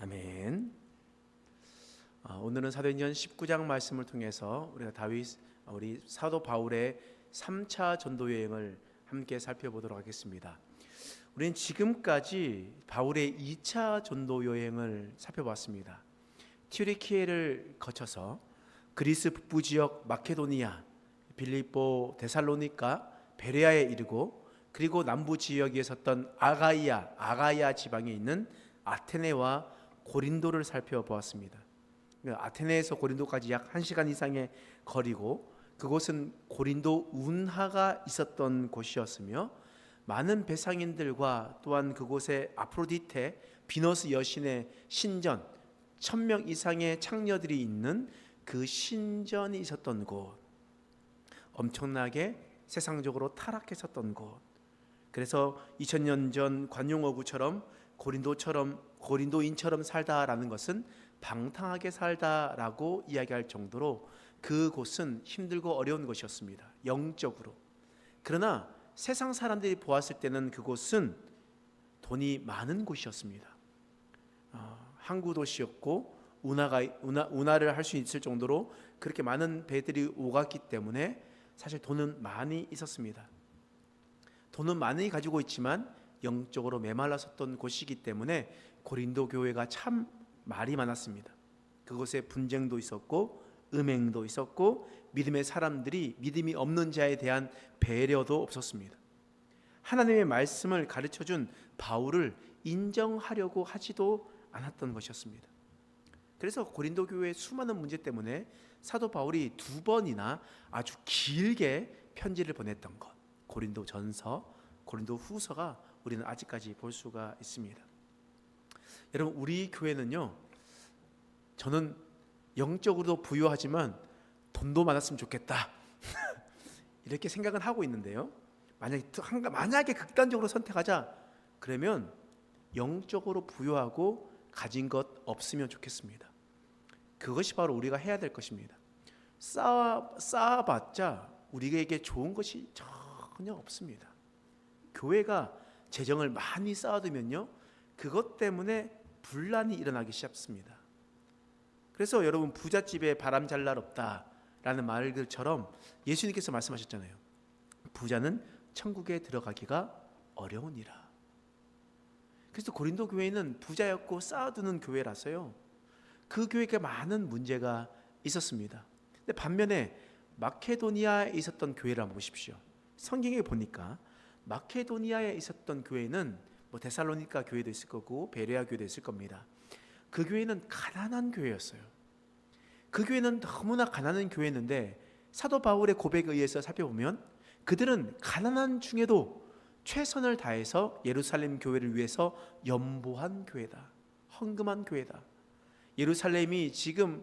아멘. 오늘은 사도행전 19장 말씀을 통해서 우리 사도 바울의 3차 전도 여행을 함께 살펴보도록 하겠습니다. 우리는 지금까지 바울의 2차 전도 여행을 살펴봤습니다. 튀르키예를 거쳐서 그리스 북부 지역 마케도니아, 빌립보, 데살로니가, 베레아에 이르고, 그리고 남부 지역에 있었던 아가야 지방에 있는 아테네와 고린도를 살펴보았습니다. 아테네에서 고린도까지 약 1시간 이상의 거리고, 그곳은 고린도 운하가 있었던 곳이었으며, 많은 배상인들과 또한 그곳에 아프로디테, 비너스 여신의 신전, 1000명 이상의 창녀들이 있는 그 신전이 있었던 곳, 엄청나게 세상적으로 타락했었던 곳. 그래서 2000년 전 관용어구처럼 고린도인처럼 살다라는 것은 방탕하게 살다라고 이야기할 정도로 그곳은 힘들고 어려운 것이었습니다, 영적으로. 그러나 세상 사람들이 보았을 때는 그곳은 돈이 많은 곳이었습니다. 항구 도시였고 운하를 할 수 있을 정도로 그렇게 많은 배들이 오갔기 때문에 사실 돈은 많이 있었습니다. 돈은 많이 가지고 있지만 영적으로 메말랐었던 곳이기 때문에 고린도 교회가 참 말이 많았습니다. 그곳에 분쟁도 있었고 음행도 있었고 믿음의 사람들이 믿음이 없는 자에 대한 배려도 없었습니다. 하나님의 말씀을 가르쳐준 바울을 인정하려고 하지도 않았던 것이었습니다. 그래서 고린도 교회의 수많은 문제 때문에 사도 바울이 2번이나 아주 길게 편지를 보냈던 것, 고린도 전서, 고린도 후서가 우리는 아직까지 볼 수가 있습니다. 여러분, 우리 교회는요, 저는 영적으로도 부유하지만 돈도 많았으면 좋겠다 이렇게 생각은 하고 있는데요, 만약에 극단적으로 선택하자 그러면 영적으로 부유하고 가진 것 없으면 좋겠습니다. 그것이 바로 우리가 해야 될 것입니다. 쌓아봤자 우리에게 좋은 것이 전혀 없습니다. 교회가 재정을 많이 쌓아두면요, 그것 때문에 분란이 일어나기 쉽습니다. 그래서 여러분, 부잣집에 바람 잘 날 없다라는 말들처럼 예수님께서 말씀하셨잖아요. 부자는 천국에 들어가기가 어려우니라. 그래서 고린도 교회는 부자였고 쌓아두는 교회라서요, 그 교회가 많은 문제가 있었습니다. 근데 반면에 마케도니아에 있었던 교회를 한번 보십시오. 성경에 보니까 마케도니아에 있었던 교회는 데살로니가 교회도 있을 거고 베레아 교회도 있을 겁니다. 그 교회는 가난한 교회였어요. 그 교회는 너무나 가난한 교회였는데 사도 바울의 고백에 의해서 살펴보면 그들은 가난한 중에도 최선을 다해서 예루살렘 교회를 위해서 연보한 교회다, 헌금한 교회다. 예루살렘이 지금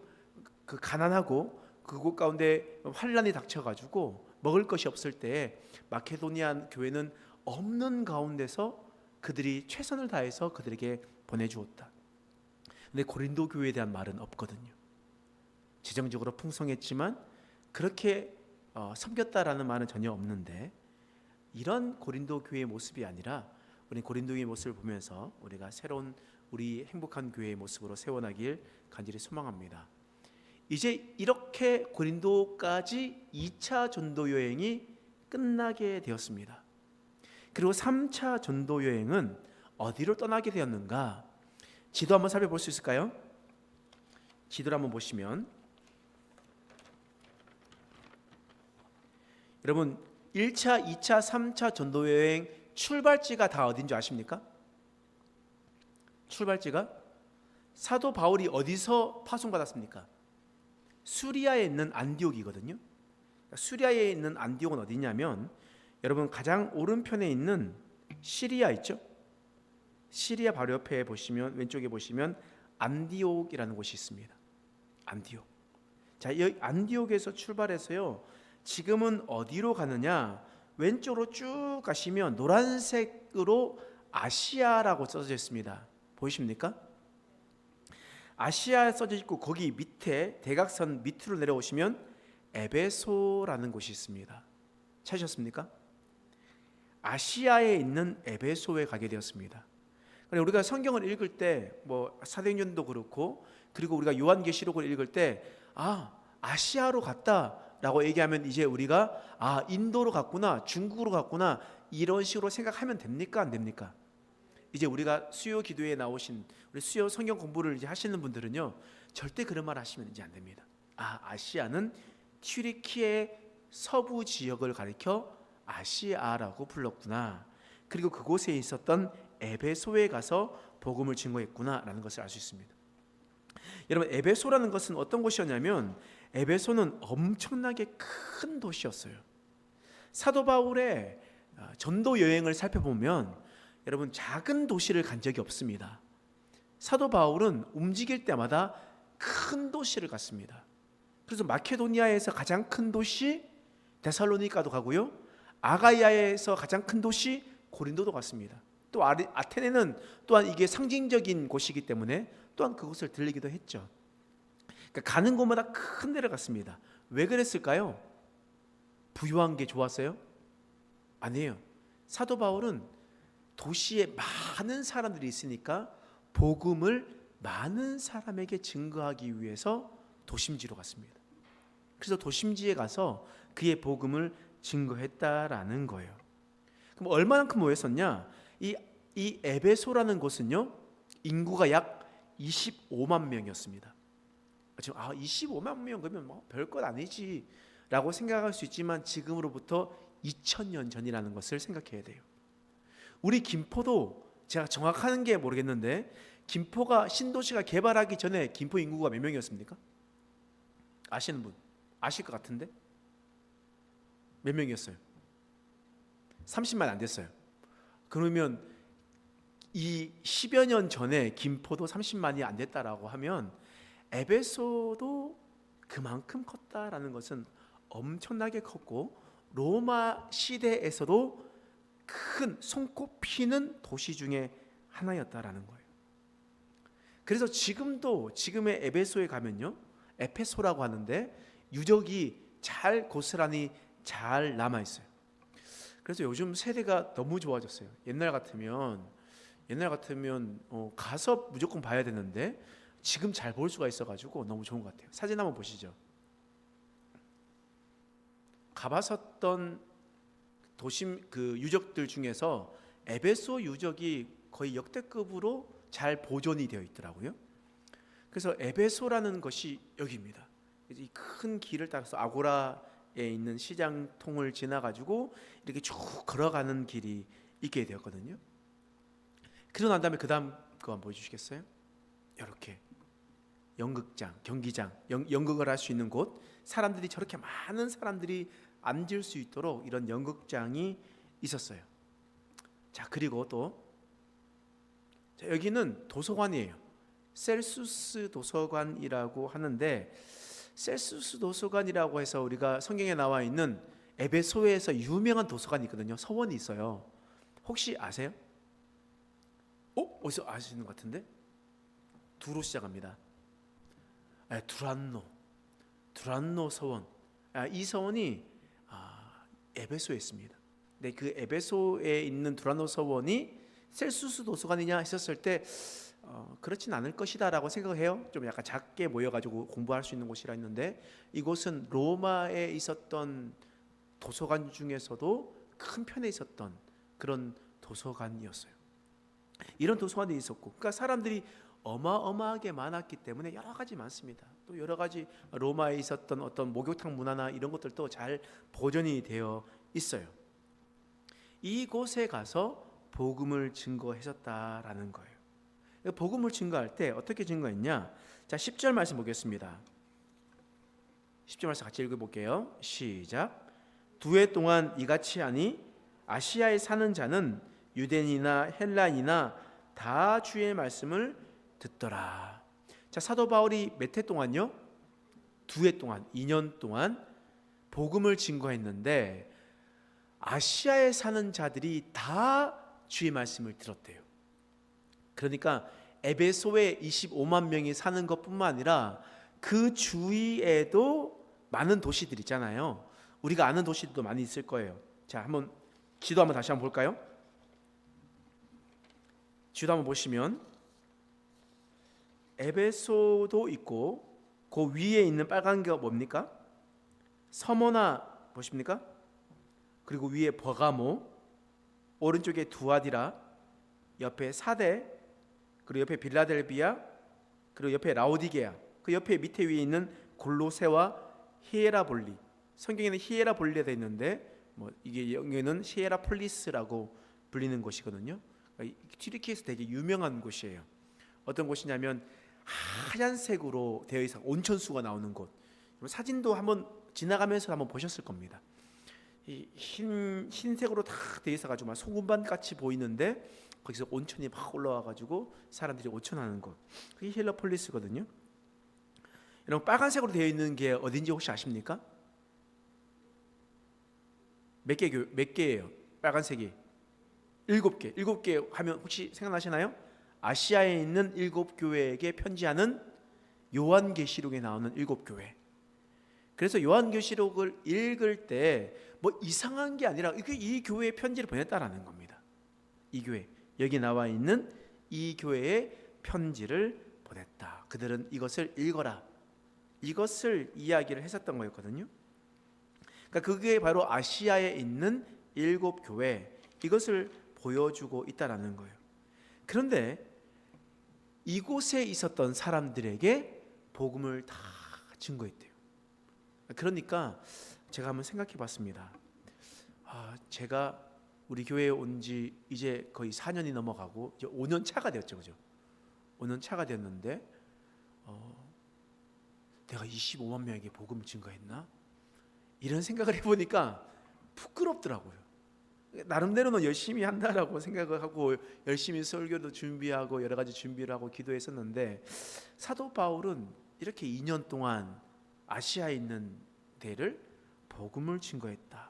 그 가난하고 그곳 가운데 환란이 닥쳐가지고 먹을 것이 없을 때 마케도니아 교회는 없는 가운데서 그들이 최선을 다해서 그들에게 보내주었다. 근데 고린도 교회에 대한 말은 없거든요. 재정적으로 풍성했지만 그렇게 섬겼다라는 말은 전혀 없는데, 이런 고린도 교회의 모습이 아니라 우리 고린도의 모습을 보면서 우리가 새로운 우리 행복한 교회의 모습으로 세워나길 간절히 소망합니다. 이제 이렇게 고린도까지 2차 전도 여행이 끝나게 되었습니다. 그리고 3차 전도 여행은 어디로 떠나게 되었는가? 지도 한번 살펴볼 수 있을까요? 지도를 한번 보시면, 여러분, 1차, 2차, 3차 전도 여행 출발지가 다 어딘 줄 아십니까? 출발지가 사도 바울이 어디서 파송받았습니까? 수리아에 있는 안디옥이거든요. 수리아에 있는 안디옥은 어디냐면, 여러분, 가장 오른편에 있는 시리아 있죠? 시리아 바로 옆에 보시면, 왼쪽에 보시면 안디옥이라는 곳이 있습니다. 안디옥. 자, 이 안디옥에서 출발해서요, 지금은 어디로 가느냐? 왼쪽으로 쭉 가시면 노란색으로 아시아라고 써져 있습니다. 보이십니까? 아시아에 써져 있고, 거기 밑에 대각선 밑으로 내려오시면 에베소라는 곳이 있습니다. 찾으셨습니까? 아시아에 있는 에베소에 가게 되었습니다. 우리가 성경을 읽을 때 뭐 사도행전도 그렇고 그리고 우리가 요한계시록을 읽을 때 아시아로 갔다라고 얘기하면 이제 우리가 인도로 갔구나, 중국으로 갔구나 이런 식으로 생각하면 됩니까? 안 됩니까? 이제 우리가 수요 기도에 나오신 우리 수요 성경 공부를 이제 하시는 분들은요 절대 그런 말 하시면 이제 안 됩니다. 아시아는 튀르키의 서부 지역을 가리켜 아시아라고 불렀구나. 그리고 그곳에 있었던 에베소에 가서 복음을 증거했구나라는 것을 알 수 있습니다. 여러분, 에베소라는 것은 어떤 곳이었냐면 에베소는 엄청나게 큰 도시였어요. 사도 바울의 전도 여행을 살펴보면 여러분 작은 도시를 간 적이 없습니다. 사도 바울은 움직일 때마다 큰 도시를 갔습니다. 그래서 마케도니아에서 가장 큰 도시 데살로니가도 가고요, 아가야에서 가장 큰 도시 고린도도 갔습니다. 또 아테네는 또한 이게 상징적인 곳이기 때문에 또한 그곳을 들리기도 했죠. 그러니까 가는 곳마다 큰 데를 갔습니다. 왜 그랬을까요? 부유한 게 좋았어요? 아니에요. 사도 바울은 도시에 많은 사람들이 있으니까 복음을 많은 사람에게 증거하기 위해서 도심지로 갔습니다. 그래서 도심지에 가서 그의 복음을 증거했다라는 거예요. 그럼 얼마나 큰 모였었냐? 이 에베소라는 곳은요 인구가 약 25만 명이었습니다. 지금 25만 명 그러면 뭐 별것 아니지 라고 생각할 수 있지만 지금으로부터 2000년 전이라는 것을 생각해야 돼요. 우리 김포도 제가 정확한 게 모르겠는데 김포가 신도시가 개발하기 전에 김포 인구가 몇 명이었습니까? 아시는 분? 아실 것 같은데? 몇 명이었어요? 30만 안 됐어요. 그러면 이 10여 년 전에 김포도 30만이 안 됐다라고 하면 에베소도 그만큼 컸다라는 것은 엄청나게 컸고 로마 시대에서도 큰 손꼽히는 도시 중에 하나였다라는 거예요. 그래서 지금의 에베소에 가면요 에페소라고 하는데 유적이 고스란히 잘 남아 있어요. 그래서 요즘 세대가 너무 좋아졌어요. 옛날 같으면 가서 무조건 봐야 되는데 지금 잘 볼 수가 있어가지고 너무 좋은 것 같아요. 사진 한번 보시죠. 가봤었던 도심 그 유적들 중에서 에베소 유적이 거의 역대급으로 잘 보존이 되어 있더라고요. 그래서 에베소라는 것이 여기입니다. 이 큰 길을 따라서 아고라에 있는 시장통을 지나가지고 이렇게 쭉 걸어가는 길이 있게 되었거든요. 그러고 난 다음에 그 다음 거 한번 보여주시겠어요? 이렇게 연극장, 경기장, 연극을 할 수 있는 곳, 사람들이 저렇게 많은 사람들이 앉을 수 있도록 이런 연극장이 있었어요. 자, 그리고 또 여기는 도서관이에요. 셀수스 도서관이라고 하는데 셀수스 도서관이라고 해서 우리가 성경에 나와 있는 에베소에서 유명한 도서관이 있거든요. 서원이 있어요. 혹시 아세요? 어디서 아시는 것 같은데? 두로 시작합니다. 두란노 서원. 이 서원이 에베소에 있습니다. 근데 그 에베소에 있는 두란노 서원이 셀수스 도서관이냐 했었을 때 그렇진 않을 것이다라고 생각을 해요. 좀 약간 작게 모여가지고 공부할 수 있는 곳이라 했는데 이곳은 로마에 있었던 도서관 중에서도 큰 편에 있었던 그런 도서관이었어요. 이런 도서관이 있었고, 그러니까 사람들이 어마어마하게 많았기 때문에 여러 가지 많습니다. 또 여러 가지 로마에 있었던 어떤 목욕탕 문화나 이런 것들도 잘 보존이 되어 있어요. 이곳에 가서 복음을 증거했었다라는 거예요. 복음을 증거할 때 어떻게 증거했냐? 자, 10절 말씀 보겠습니다. 10절 말씀 같이 읽어볼게요. 시작. 2해 동안 이같이 하니 아시아에 사는 자는 유대인이나 헬라인이나 다 주의 말씀을 듣더라. 자, 사도 바울이 몇 해 동안요? 2해 동안, 2년 동안 복음을 증거했는데 아시아에 사는 자들이 다 주의 말씀을 들었대요. 그러니까 에베소에 25만 명이 사는 것뿐만 아니라 그 주위에도 많은 도시들 있잖아요. 우리가 아는 도시들도 많이 있을 거예요. 자, 한번 지도 한번 다시 한번 볼까요? 지도 한번 보시면 에베소도 있고 그 위에 있는 빨간 게 뭡니까? 서머나 보십니까? 그리고 위에 버가모, 오른쪽에 두아디라, 옆에 사대, 그리고 옆에 빌라델비아, 그리고 옆에 라오디게아, 그 옆에 밑에 위에 있는 골로새와 히에라볼리. 성경에는 히에라볼리가 되어 있는데 이게 여기는 히에라폴리스라고 불리는 곳이거든요. 튀르키예에서 되게 유명한 곳이에요. 어떤 곳이냐면 하얀색으로 되어 있어 온천수가 나오는 곳. 사진도 한번 지나가면서 한번 보셨을 겁니다. 이 흰색으로 다 되어 있어가지고 막 소금반 같이 보이는데 거기서 온천이 막 올라와가지고 사람들이 온천하는 곳. 그게 힐러폴리스거든요. 여러분 빨간색으로 되어 있는 게 어딘지 혹시 아십니까? 몇 개예요? 빨간색이 7개. 7개 하면 혹시 생각나시나요? 아시아에 있는 7교회에게 편지하는 요한계시록에 나오는 7교회. 그래서 요한계시록을 읽을 때 뭐 이상한 게 아니라 이 교회에 편지를 보냈다라는 겁니다. 이 교회, 여기 나와 있는 이 교회에 편지를 보냈다. 그들은 이것을 읽어라. 이것을 이야기를 했었던 거였거든요. 그러니까 그게 바로 아시아에 있는 7교회, 이것을 보여주고 있다라는 거예요. 그런데 이곳에 있었던 사람들에게 복음을 다 증거했대요. 그러니까 제가 한번 생각해 봤습니다. 제가 우리 교회에 온 지 이제 거의 4년이 넘어가고 이제 5년 차가 되었죠. 그죠? 5년 차가 됐는데 내가 25만 명에게 복음을 증거했나? 이런 생각을 해보니까 부끄럽더라고요. 나름대로는 열심히 한다라고 생각을 하고 열심히 설교도 준비하고 여러 가지 준비를 하고 기도했었는데, 사도 바울은 이렇게 2년 동안 아시아에 있는 데를 복음을 증거했다.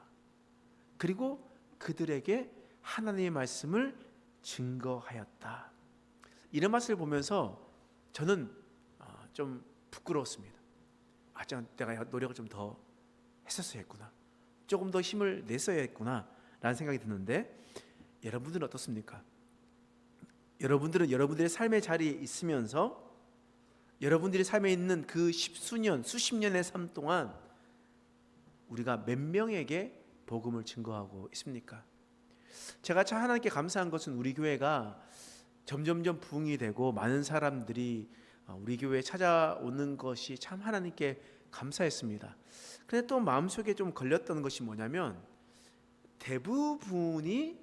그리고 그들에게 하나님의 말씀을 증거하였다. 이런 말씀을 보면서 저는 좀 부끄러웠습니다. 내가 노력을 좀 더 했었어야 했구나, 조금 더 힘을 냈어야 했구나 라는 생각이 드는데, 여러분들은 어떻습니까? 여러분들은 여러분들의 삶의 자리에 있으면서 여러분들의 삶에 있는 그 십수년, 수십 년의 삶 동안 우리가 몇 명에게 복음을 증거하고 있습니까? 제가 참 하나님께 감사한 것은 우리 교회가 점점점 부흥이 되고 많은 사람들이 우리 교회에 찾아오는 것이 참 하나님께 감사했습니다. 그런데 또 마음속에 좀 걸렸던 것이 뭐냐면, 대부분이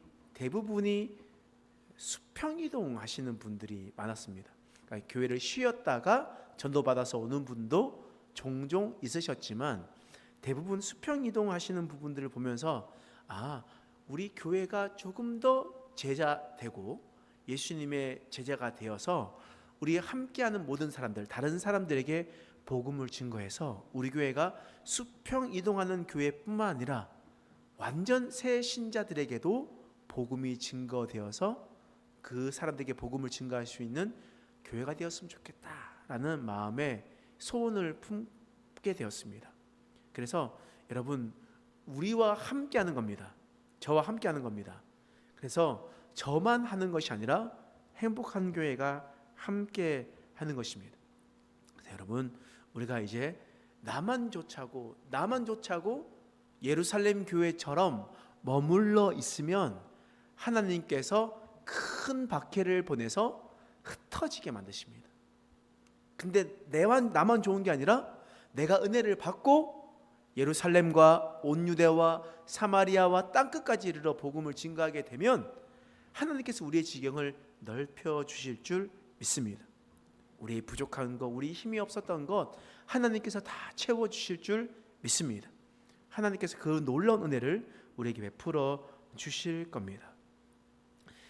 수평이동 하시는 분들이 많았습니다. 그러니까 교회를 쉬었다가 전도받아서 오는 분도 종종 있으셨지만, 대부분 수평이동 하시는 부분들을 보면서 우리 교회가 조금 더 제자되고 예수님의 제자가 되어서 우리 함께하는 모든 사람들, 다른 사람들에게 복음을 증거해서 우리 교회가 수평 이동하는 교회뿐만 아니라 완전 새 신자들에게도 복음이 증거되어서 그 사람들에게 복음을 증거할 수 있는 교회가 되었으면 좋겠다라는 마음의 소원을 품게 되었습니다. 그래서 여러분, 우리와 함께하는 겁니다. 저와 함께하는 겁니다. 그래서 저만 하는 것이 아니라 행복한 교회가 함께 하는 것입니다. 그래서 여러분, 우리가 이제 나만 좋자고 예루살렘 교회처럼 머물러 있으면 하나님께서 큰 박해를 보내서 흩어지게 만드십니다. 근데 나만 좋은 게 아니라 내가 은혜를 받고 예루살렘과 온 유대와 사마리아와 땅끝까지 이르러 복음을 증거하게 되면 하나님께서 우리의 지경을 넓혀 주실 줄 믿습니다. 우리의 부족한 것, 우리 힘이 없었던 것 하나님께서 다 채워 주실 줄 믿습니다. 하나님께서 그 놀라운 은혜를 우리에게 베풀어 주실 겁니다.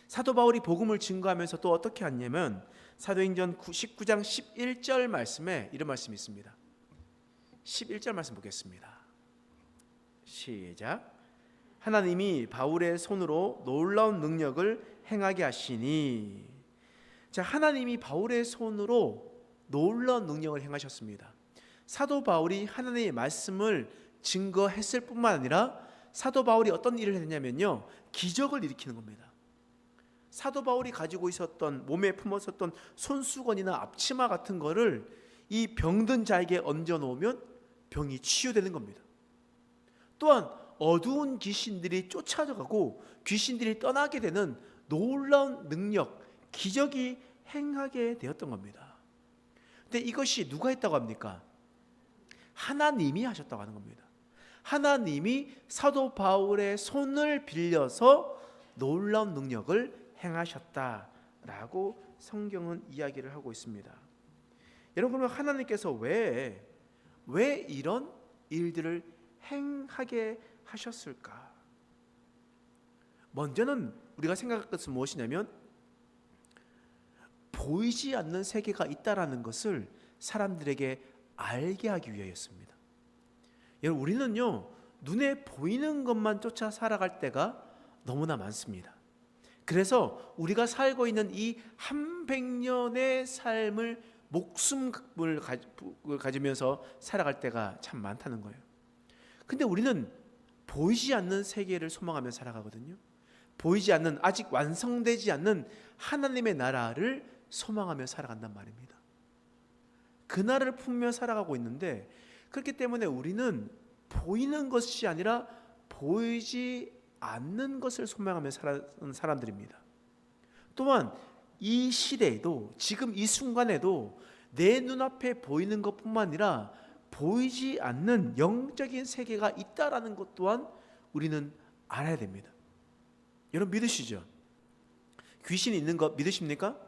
사도 바울이 복음을 증거하면서 또 어떻게 했냐면, 사도행전 19장 11절 말씀에 이런 말씀이 있습니다. 11절 말씀 보겠습니다. 시작. 하나님이 바울의 손으로 놀라운 능력을 행하게 하시니. 자, 하나님이 바울의 손으로 놀라운 능력을 행하셨습니다. 사도 바울이 하나님의 말씀을 증거했을 뿐만 아니라 사도 바울이 어떤 일을 했냐면요, 기적을 일으키는 겁니다. 사도 바울이 가지고 있었던, 몸에 품었었던 손수건이나 앞치마 같은 거를 이 병든 자에게 얹어 놓으면 병이 치유되는 겁니다. 또한 어두운 귀신들이 쫓아가고 귀신들이 떠나게 되는 놀라운 능력, 기적이 행하게 되었던 겁니다. 근데 이것이 누가 했다고 합니까? 하나님이 하셨다고 하는 겁니다. 하나님이 사도 바울의 손을 빌려서 놀라운 능력을 행하셨다라고 성경은 이야기를 하고 있습니다. 여러분, 그러면 하나님께서 왜 이런 일들을 행하게 하셨을까? 먼저는 우리가 생각할 것은 무엇이냐면 보이지 않는 세계가 있다라는 것을 사람들에게 알게 하기 위하였습니다. 여러분, 우리는요, 눈에 보이는 것만 쫓아 살아갈 때가 너무나 많습니다. 그래서 우리가 살고 있는 이 한 100년의 삶을 목숨을 가지면서 살아갈 때가 참 많다는 거예요. 근데 우리는 보이지 않는 세계를 소망하며 살아가거든요. 보이지 않는, 아직 완성되지 않는 하나님의 나라를 소망하며 살아간단 말입니다. 그 나라를 품며 살아가고 있는데, 그렇기 때문에 우리는 보이는 것이 아니라 보이지 않는 것을 소망하며 살아가는 사람들입니다. 또한 이 시대에도, 지금 이 순간에도 내 눈앞에 보이는 것뿐만 아니라 보이지 않는 영적인 세계가 있다라는 것 또한 우리는 알아야 됩니다. 여러분, 믿으시죠? 귀신이 있는 것 믿으십니까?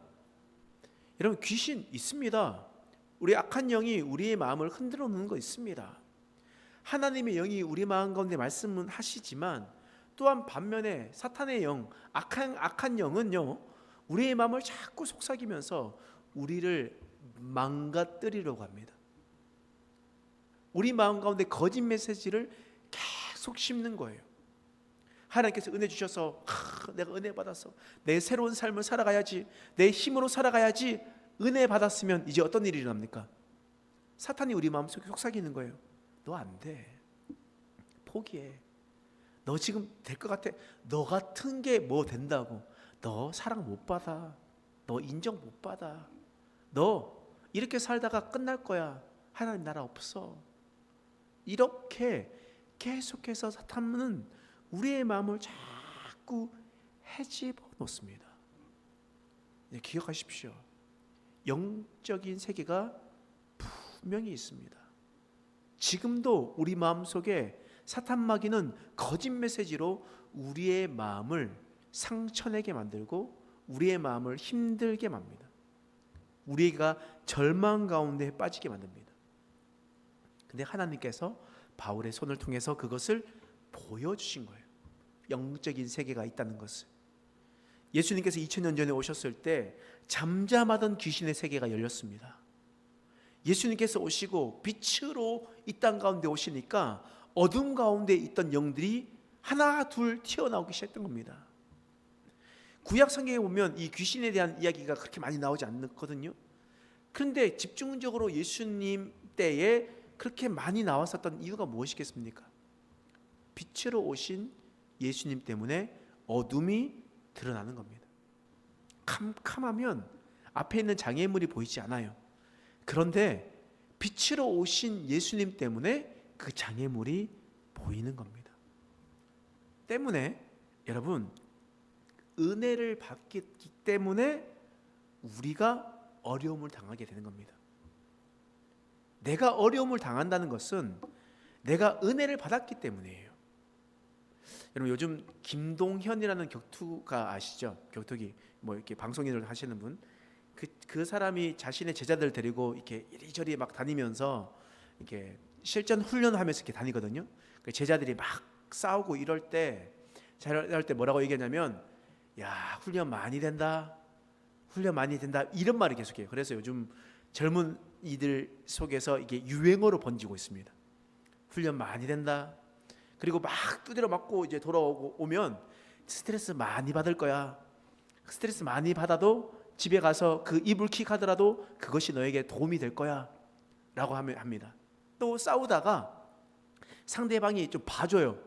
여러분, 귀신 있습니다. 우리 악한 영이 우리의 마음을 흔들어 놓는 거 있습니다. 하나님의 영이 우리 마음 가운데 말씀은 하시지만, 또한 반면에 사탄의 영, 악한 영은요, 우리의 마음을 자꾸 속삭이면서 우리를 망가뜨리려고 합니다. 우리 마음 가운데 거짓 메시지를 계속 심는 거예요. 하나님께서 은혜 주셔서 내가 은혜 받았어, 내 새로운 삶을 살아가야지, 내 힘으로 살아가야지, 은혜 받았으면 이제 어떤 일이 일어납니까? 사탄이 우리 마음속에 속삭이는 거예요. 너 안 돼, 포기해, 너 지금 될 것 같아, 너 같은 게 뭐 된다고, 너 사랑 못 받아, 너 인정 못 받아, 너 이렇게 살다가 끝날 거야, 하나님 나라 없어. 이렇게 계속해서 사탄은 우리의 마음을 자꾸 헤집어 놓습니다. 기억하십시오. 영적인 세계가 분명히 있습니다. 지금도 우리 마음속에 사탄 마귀는 거짓 메시지로 우리의 마음을 상처내게 만들고 우리의 마음을 힘들게 만듭니다. 우리가 절망 가운데 빠지게 만듭니다. 근데 하나님께서 바울의 손을 통해서 그것을 보여주신 거예요. 영적인 세계가 있다는 것을. 예수님께서 2000년 전에 오셨을 때 잠잠하던 귀신의 세계가 열렸습니다. 예수님께서 오시고 빛으로 이 땅 가운데 오시니까 어둠 가운데 있던 영들이 하나 둘 튀어나오기 시작했던 겁니다. 구약 성경에 보면 이 귀신에 대한 이야기가 그렇게 많이 나오지 않거든요. 그런데 집중적으로 예수님 때에 그렇게 많이 나왔었던 이유가 무엇이겠습니까? 빛으로 오신 예수님 때문에 어둠이 드러나는 겁니다. 캄캄하면 앞에 있는 장애물이 보이지 않아요. 그런데 빛으로 오신 예수님 때문에 그 장애물이 보이는 겁니다. 때문에 여러분, 은혜를 받기 때문에 우리가 어려움을 당하게 되는 겁니다. 내가 어려움을 당한다는 것은 내가 은혜를 받았기 때문이에요. 여러분, 요즘 김동현이라는 격투가 아시죠? 격투기 뭐 이렇게 방송인을 하시는 분, 그 사람이 자신의 제자들 데리고 이렇게 이리저리 막 다니면서 이렇게 실전 훈련하면서 이렇게 다니거든요. 그 제자들이 막 싸우고 이럴 때 뭐라고 얘기하냐면, 야, 훈련 많이 된다, 훈련 많이 된다, 이런 말을 계속해요. 그래서 요즘 젊은 이들 속에서 이게 유행어로 번지고 있습니다. 훈련 많이 된다. 그리고 막 두드려 맞고 이제 돌아오면 스트레스 많이 받을 거야. 스트레스 많이 받아도 집에 가서 그 이불킥 하더라도 그것이 너에게 도움이 될 거야 라고 합니다. 또 싸우다가 상대방이 좀 봐줘요.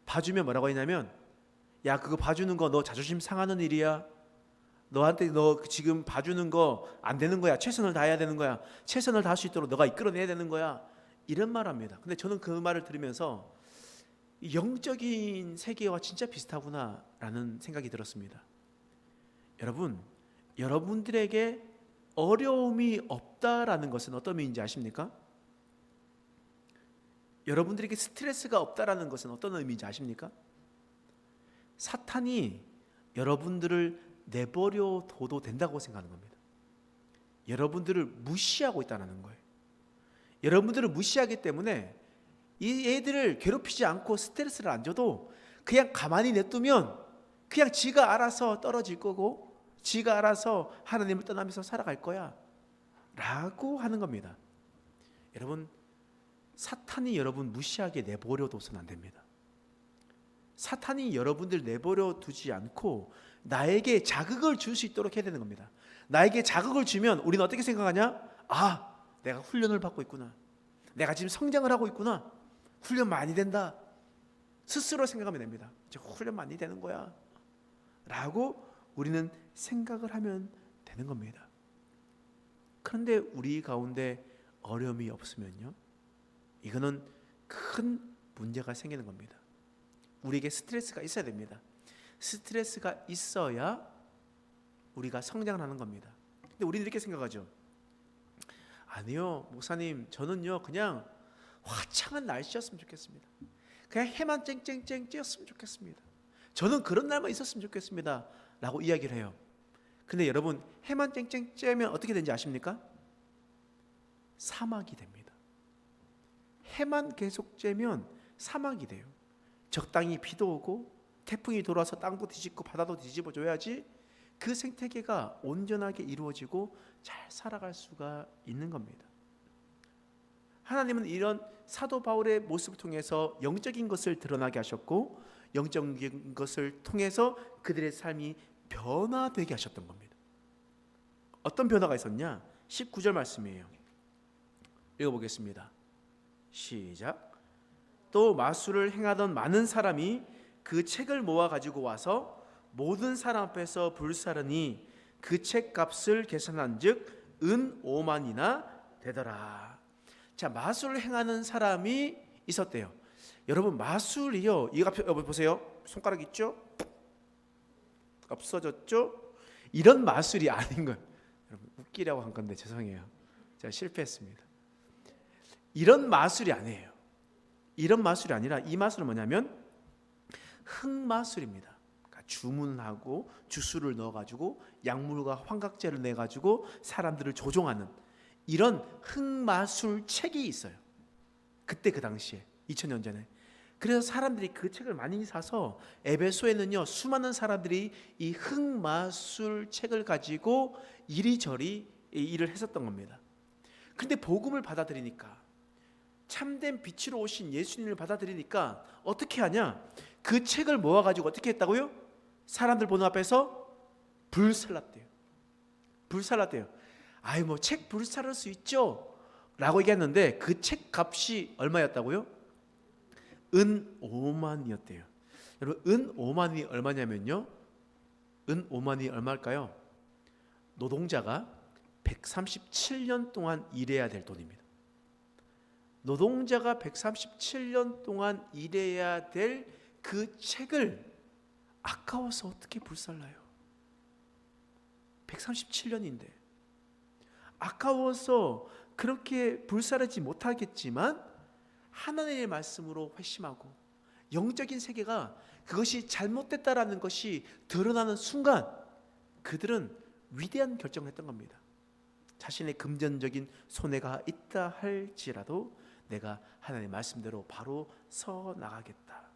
봐주면 뭐라고 하냐면, 야, 그거 봐주는 거 너 자존심 상하는 일이야. 너한테 너 지금 봐주는 거 안 되는 거야. 최선을 다해야 되는 거야. 최선을 다할 수 있도록 너가 이끌어내야 되는 거야. 이런 말 합니다. 근데 저는 그 말을 들으면서 영적인 세계와 진짜 비슷하구나라는 생각이 들었습니다. 여러분, 여러분들에게 어려움이 없다라는 것은 어떤 의미인지 아십니까? 여러분들에게 스트레스가 없다라는 것은 어떤 의미인지 아십니까? 사탄이 여러분들을 내버려 둬도 된다고 생각하는 겁니다. 여러분들을 무시하고 있다는 거예요. 여러분들을 무시하기 때문에 이 애들을 괴롭히지 않고 스트레스를 안 줘도 그냥 가만히 냅두면 그냥 지가 알아서 떨어질 거고 지가 알아서 하나님을 떠나면서 살아갈 거야 라고 하는 겁니다. 여러분, 사탄이 여러분 무시하게 내버려 둬서는 안 됩니다. 사탄이 여러분들 내버려 두지 않고 나에게 자극을 줄 수 있도록 해야 되는 겁니다. 나에게 자극을 주면 우리는 어떻게 생각하냐? 아, 내가 훈련을 받고 있구나. 내가 지금 성장을 하고 있구나. 훈련 많이 된다. 스스로 생각하면 됩니다. 훈련 많이 되는 거야 라고 우리는 생각을 하면 되는 겁니다. 그런데 우리 가운데 어려움이 없으면요, 이거는 큰 문제가 생기는 겁니다. 우리에게 스트레스가 있어야 됩니다. 스트레스가 있어야 우리가 성장을 하는 겁니다. 근데 우리는 이렇게 생각하죠. 아니요, 목사님, 저는요 그냥 화창한 날씨였으면 좋겠습니다. 그냥 해만 쨍쨍쨍 쬐었으면 좋겠습니다. 저는 그런 날만 있었으면 좋겠습니다 라고 이야기를 해요. 근데 여러분, 해만 쨍쨍 쬐면 어떻게 되는지 아십니까? 사막이 됩니다. 해만 계속 쬐면 사막이 돼요. 적당히 비도 오고 태풍이 돌아서 땅도 뒤집고 바다도 뒤집어 줘야지 그 생태계가 온전하게 이루어지고 잘 살아갈 수가 있는 겁니다. 하나님은 이런 사도 바울의 모습을 통해서 영적인 것을 드러나게 하셨고 영적인 것을 통해서 그들의 삶이 변화되게 하셨던 겁니다. 어떤 변화가 있었냐? 19절 말씀이에요. 읽어보겠습니다. 시작. 또 마술을 행하던 많은 사람이 그 책을 모아 가지고 와서 모든 사람 앞에서 불사르니 그 책 값을 계산한즉 은 5만이나 되더라. 자, 마술을 행하는 사람이 있었대요. 여러분, 마술이요, 이거 앞에 보세요. 손가락 있죠? 없어졌죠? 이런 마술이 아닌 거예요. 여러분, 웃기려고 한 건데 죄송해요. 제가 실패했습니다. 이런 마술이 아니에요. 이런 마술이 아니라 이 마술은 뭐냐면 흙마술입니다. 그러니까 주문하고 주수를 넣어가지고 약물과 환각제를 내가지고 사람들을 조종하는 이런 흙마술 책이 있어요. 그때 그 당시에 2000년 전에. 그래서 사람들이 그 책을 많이 사서 에베소에는요 수많은 사람들이 이 흙마술 책을 가지고 이리저리 일을 했었던 겁니다. 근데 복음을 받아들이니까, 참된 빛으로 오신 예수님을 받아들이니까 어떻게 하냐? 그 책을 모아가지고 어떻게 했다고요? 사람들 보는 앞에서 불살랐대요. 불살랐대요. 아이 뭐 책 불살을 수 있죠 라고 얘기했는데 그 책 값이 얼마였다고요? 은 5만이었대요. 여러분, 은 5만이 얼마냐면요, 은 5만이 얼마일까요? 노동자가 137년 동안 일해야 될 돈입니다. 노동자가 137년 동안 일해야 될 그 책을 아까워서 어떻게 불살라요? 137년인데 아까워서 그렇게 불사르지 못하겠지만 하나님의 말씀으로 회심하고 영적인 세계가 그것이 잘못됐다라는 것이 드러나는 순간 그들은 위대한 결정을 했던 겁니다. 자신의 금전적인 손해가 있다 할지라도 내가 하나님의 말씀대로 바로 서 나가겠다.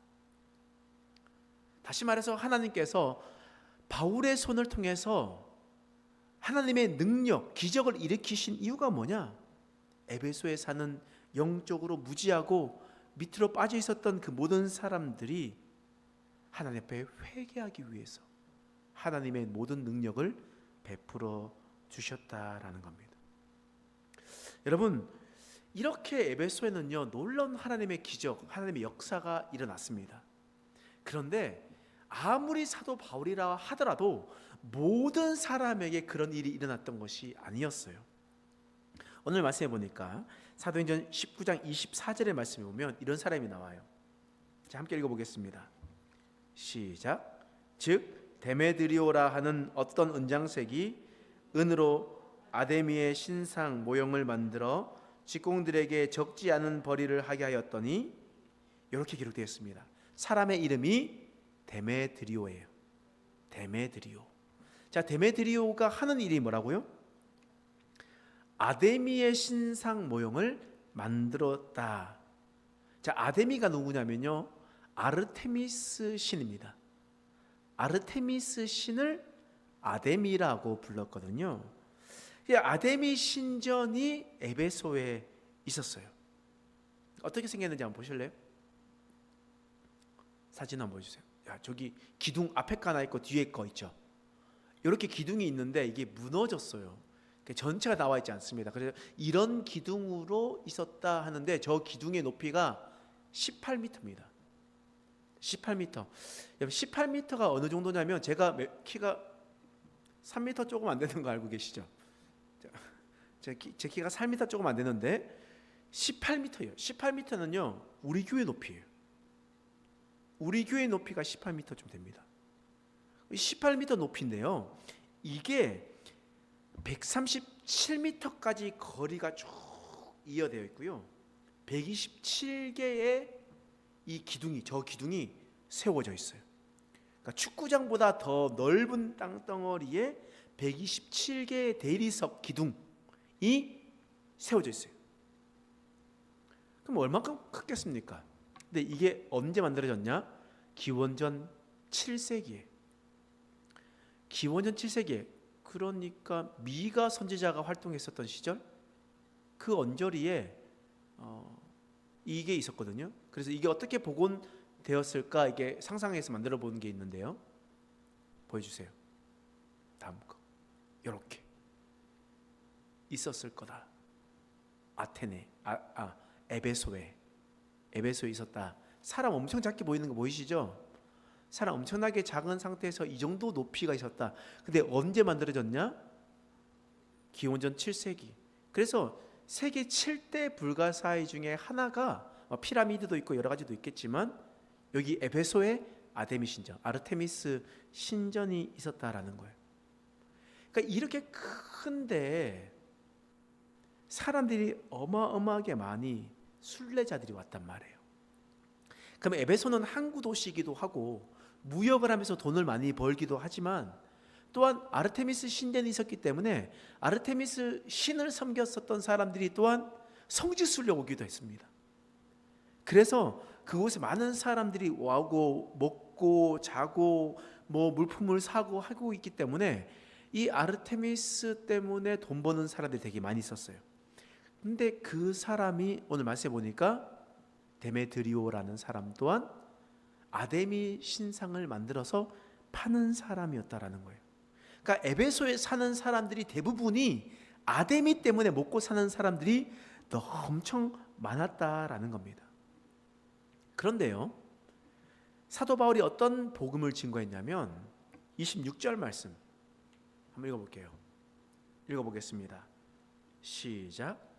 다시 말해서 하나님께서 바울의 손을 통해서 하나님의 능력, 기적을 일으키신 이유가 뭐냐? 에베소에 사는 영적으로 무지하고 밑으로 빠져 있었던 그 모든 사람들이 하나님 앞에 회개하기 위해서 하나님의 모든 능력을 베풀어 주셨다라는 겁니다. 여러분, 이렇게 에베소에는요 놀라운 하나님의 기적, 하나님의 역사가 일어났습니다. 그런데 아무리 사도 바울이라 하더라도 모든 사람에게 그런 일이 일어났던 것이 아니었어요. 오늘 말씀해 보니까 사도행전 19장 24절의 말씀에 보면 이런 사람이 나와요. 자, 함께 읽어보겠습니다. 시작. 즉 데메드리오라 하는 어떤 은장색이 은으로 아데미의 신상 모형을 만들어 직공들에게 적지 않은 벌이를 하게 하였더니, 이렇게 기록되어 있습니다. 사람의 이름이 데메드리오예요. 데메드리오. 자, 데메드리오가 하는 일이 뭐라고요? 아데미의 신상 모형을 만들었다. 자, 아데미가 누구냐면요, 아르테미스 신입니다. 아르테미스 신을 아데미라고 불렀거든요. 아데미 신전이 에베소에 있었어요. 어떻게 생겼는지 한번 보실래요? 사진 한번 보여주세요. 야, 저기 기둥 앞에 거 하나 있고 뒤에 거 있죠. 이렇게 기둥이 있는데 이게 무너졌어요. 전체가 나와 있지 않습니다. 그래서 이런 기둥으로 있었다 하는데 저 기둥의 높이가 18m입니다. 18m. 18m가 어느 정도냐면 제가 키가 3m 조금 안 되는 거 알고 계시죠? 제 키가 3m 조금 안 되는데 18m예요. 18m는요 우리 교회 높이예요. 우리 교회 높이가 18m 좀 됩니다. 18m 높이인데요, 이게 137m까지 거리가 쭉 이어되어 있고요, 127개의 저 기둥이 세워져 있어요. 그러니까 축구장보다 더 넓은 땅덩어리에 127개의 대리석 기둥이 세워져 있어요. 그럼 얼마큼 크겠습니까? 근데 이게 언제 만들어졌냐? 기원전 7세기에. 기원전 7세기에. 그러니까 미가 선지자가 활동했었던 시절, 그 언저리에 이게 있었거든요. 그래서 이게 어떻게 복원되었을까, 이게 상상해서 만들어 본 게 있는데요. 보여주세요. 다음 거. 이렇게 있었을 거다. 아테네, 에베소에 있었다. 사람 엄청 작게 보이는 거 보이시죠? 사람 엄청나게 작은 상태에서 이 정도 높이가 있었다. 근데 언제 만들어졌냐? 기원전 7세기. 그래서 세계 7대 불가사의 중에 하나가, 피라미드도 있고 여러 가지도 있겠지만, 여기 에베소에 아데미 신전, 아르테미스 신전이 있었다라는 거예요. 그러니까 이렇게 큰데 사람들이 어마어마하게 많이, 순례자들이 왔단 말이에요. 그럼 에베소는 항구 도시이기도 하고 무역을 하면서 돈을 많이 벌기도 하지만, 또한 아르테미스 신전이 있었기 때문에 아르테미스 신을 섬겼었던 사람들이 또한 성지순례 오기도 했습니다. 그래서 그곳에 많은 사람들이 와고 먹고 자고 물품을 사고 하고 있기 때문에 이 아르테미스 때문에 돈 버는 사람들이 되게 많이 있었어요. 근데 그 사람이 오늘 말씀해 보니까 데메드리오라는 사람 또한 아데미 신상을 만들어서 파는 사람이었다라는 거예요. 그러니까 에베소에 사는 사람들이 대부분이 아데미 때문에 먹고 사는 사람들이 엄청 많았다라는 겁니다. 그런데요, 사도 바울이 어떤 복음을 증거했냐면 26절 말씀 한번 읽어볼게요. 읽어보겠습니다. 시작.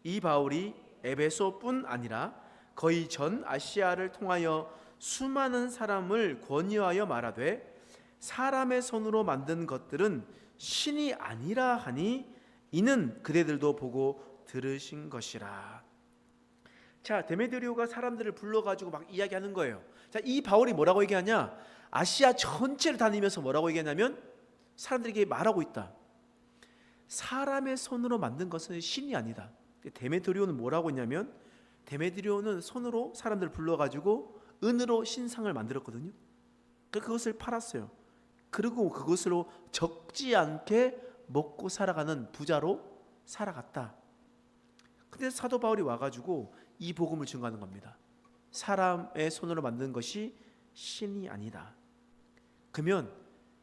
이 바울이 에베소뿐 아니라 거의 전 아시아를 통하여 수많은 사람을 권유하여 말하되, 사람의 손으로 만든 것들은 신이 아니라 하니 이는 그대들도 보고 들으신 것이라. 자, 데메드리오가 사람들을 불러가지고 막 이야기하는 거예요. 자, 이 바울이 뭐라고 얘기하냐? 아시아 전체를 다니면서 뭐라고 얘기하냐면, 사람들에게 말하고 있다. 사람의 손으로 만든 것은 신이 아니다. 데메드리오는 뭐라고 했냐면, 데메드리오는 손으로 사람들을 불러가지고 은으로 신상을 만들었거든요. 그것을 팔았어요. 그리고 그것으로 적지 않게 먹고 살아가는 부자로 살아갔다. 근데 사도 바울이 와가지고 이 복음을 증거하는 겁니다. 사람의 손으로 만든 것이 신이 아니다. 그러면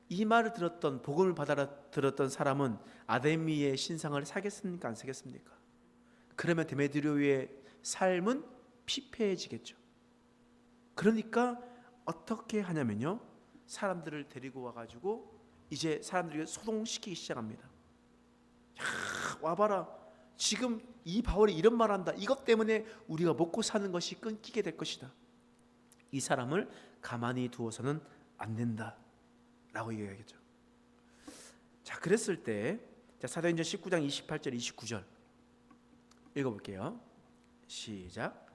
이 말을 들었던, 복음을 받아 들었던 사람은 아데미의 신상을 사겠습니까? 안 사겠습니까? 그러면 데메드리오의 삶은 피폐해지겠죠. 그러니까 어떻게 하냐면요, 사람들을 데리고 와가지고 이제 사람들이 소동시키기 시작합니다. 야, 와봐라. 지금 이 바울이 이런 말한다. 이것 때문에 우리가 먹고 사는 것이 끊기게 될 것이다. 이 사람을 가만히 두어서는 안 된다 라고 얘기하겠죠. 자, 그랬을 때 사도행전 19장 28절 29절 읽어볼게요. 시작.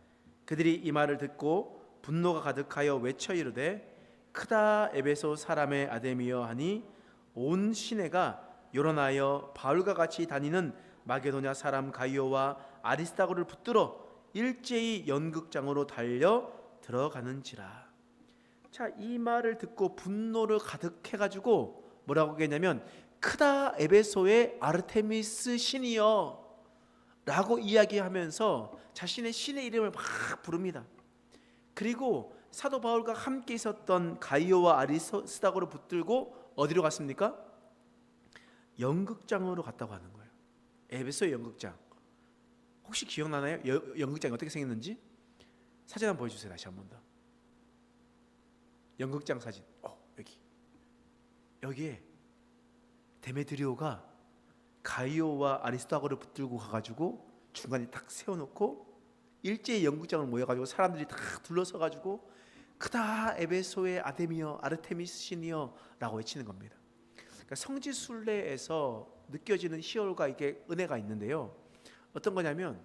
그들이 이 말을 듣고 분노가 가득하여 외쳐 이르되 크다 에베소 사람의 아데미여 하니 온 시내가 요란하여 바울과 같이 다니는 마게도냐 사람 가이오와 아리스다고를 붙들어 일제히 연극장으로 달려 들어가는지라. 자, 이 말을 듣고 분노를 가득해가지고 뭐라고 했냐면 크다 에베소의 아르테미스 신이여 라고 이야기하면서 자신의 신의 이름을 막 부릅니다. 그리고 사도 바울과 함께 있었던 가이오와 아리스다고를 붙들고 어디로 갔습니까? 연극장으로 갔다고 하는 거예요. 에베소의 연극장. 혹시 기억나나요? 연극장이 어떻게 생겼는지? 사진 한번 보여주세요. 다시 한 번 더. 연극장 사진. 여기에 데메드리오가 가이오와 아리스토아고를 붙들고 가가지고 중간에 딱 세워놓고 일제히 연극장을 모여가지고 사람들이 다 둘러서가지고 크다 에베소의 아데미여 아르테미스 신이여 라고 외치는 겁니다. 그러니까 성지 순례에서 느껴지는 희열과 이게 은혜가 있는데요. 어떤 거냐면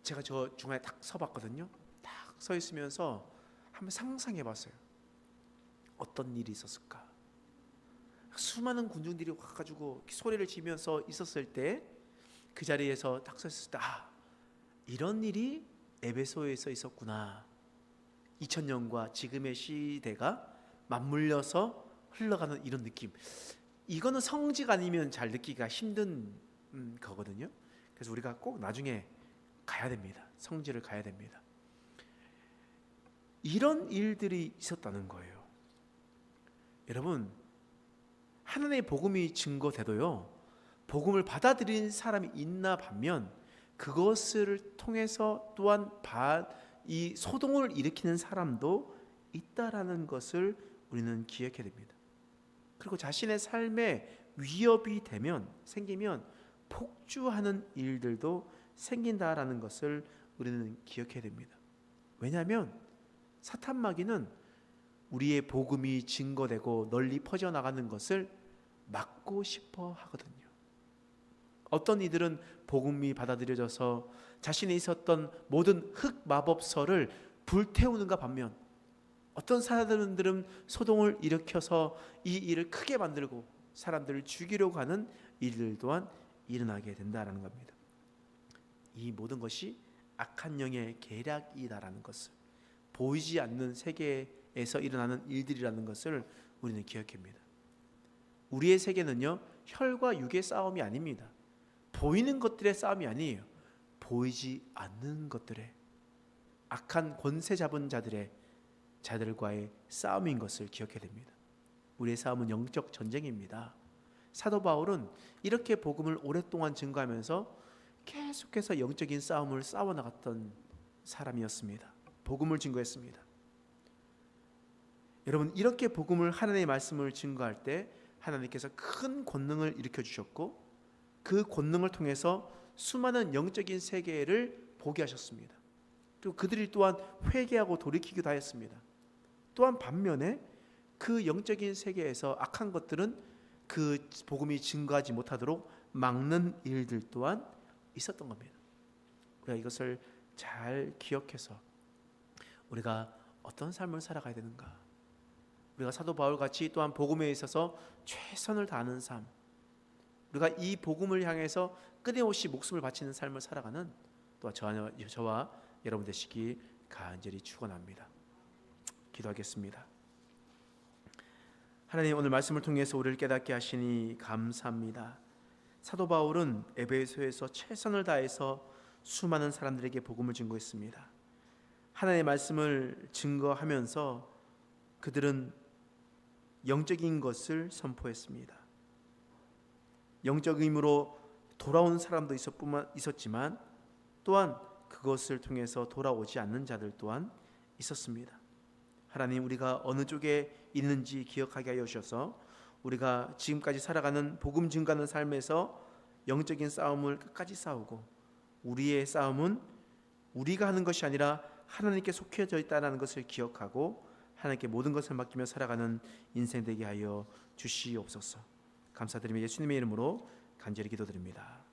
제가 저 중간에 딱 서봤거든요. 딱 서 있으면서 한번 상상해봤어요. 어떤 일이 있었을까? 수많은 군중들이 와가지고 소리를 지면서 있었을 때 그 자리에서 딱 서 있을 때 이런 일이 에베소에서 있었구나. 2000년과 지금의 시대가 맞물려서 흘러가는 이런 느낌. 이거는 성지가 아니면 잘 느끼기가 힘든 거거든요. 그래서 우리가 꼭 나중에 가야 됩니다. 성지를 가야 됩니다. 이런 일들이 있었다는 거예요. 여러분, 하나님의 복음이 증거돼도요, 복음을 받아들인 사람이 있나 반면 그것을 통해서 또한 이 소동을 일으키는 사람도 있다라는 것을 우리는 기억해야 됩니다. 그리고 자신의 삶에 위협이 생기면 폭주하는 일들도 생긴다라는 것을 우리는 기억해야 됩니다. 왜냐하면 사탄 마귀는 우리의 복음이 증거되고 널리 퍼져나가는 것을 막고 싶어 하거든요. 어떤 이들은 복음이 받아들여져서 자신이 있었던 모든 흑마법서를 불태우는가 반면 어떤 사람들은 소동을 일으켜서 이 일을 크게 만들고 사람들을 죽이려고 하는 일들 또한 일어나게 된다는 겁니다. 이 모든 것이 악한 영의 계략이다라는 것을, 보이지 않는 세계에서 일어나는 일들이라는 것을 우리는 기억합니다. 우리의 세계는요, 혈과 육의 싸움이 아닙니다. 보이는 것들의 싸움이 아니에요. 보이지 않는 것들의, 악한 권세 잡은 자들과의 싸움인 것을 기억해야 됩니다. 우리의 싸움은 영적 전쟁입니다. 사도 바울은 이렇게 복음을 오랫동안 증거하면서 계속해서 영적인 싸움을 싸워나갔던 사람이었습니다. 복음을 증거했습니다. 여러분, 이렇게 복음을, 하나님의 말씀을 증거할 때 하나님께서 큰 권능을 일으켜 주셨고 그 권능을 통해서 수많은 영적인 세계를 보게 하셨습니다. 그리고 그들이 또한 회개하고 돌이키기도 하였습니다. 또한 반면에 그 영적인 세계에서 악한 것들은 그 복음이 증거하지 못하도록 막는 일들 또한 있었던 겁니다. 우리가 이것을 잘 기억해서 우리가 어떤 삶을 살아가야 되는가, 우리가 사도 바울 같이 또한 복음에 있어서 최선을 다하는 삶, 우리가 이 복음을 향해서 끊임없이 목숨을 바치는 삶을 살아가는 또 저와 여러분 되시기 간절히 축원합니다. 기도하겠습니다. 하나님, 오늘 말씀을 통해서 우리를 깨닫게 하시니 감사합니다. 사도 바울은 에베소에서 최선을 다해서 수많은 사람들에게 복음을 증거했습니다. 하나님의 말씀을 증거하면서 그들은 영적인 것을 선포했습니다. 영적 의무로 돌아온 사람도 있었지만 또한 그것을 통해서 돌아오지 않는 자들 또한 있었습니다. 하나님, 우리가 어느 쪽에 있는지 기억하게 하여 주셔서 우리가 지금까지 살아가는 복음 증가하는 삶에서 영적인 싸움을 끝까지 싸우고, 우리의 싸움은 우리가 하는 것이 아니라 하나님께 속해져 있다는 것을 기억하고 하나님께 모든 것을 맡기며 살아가는 인생 되게 하여 주시옵소서. 감사드리며 예수님의 이름으로 간절히 기도드립니다.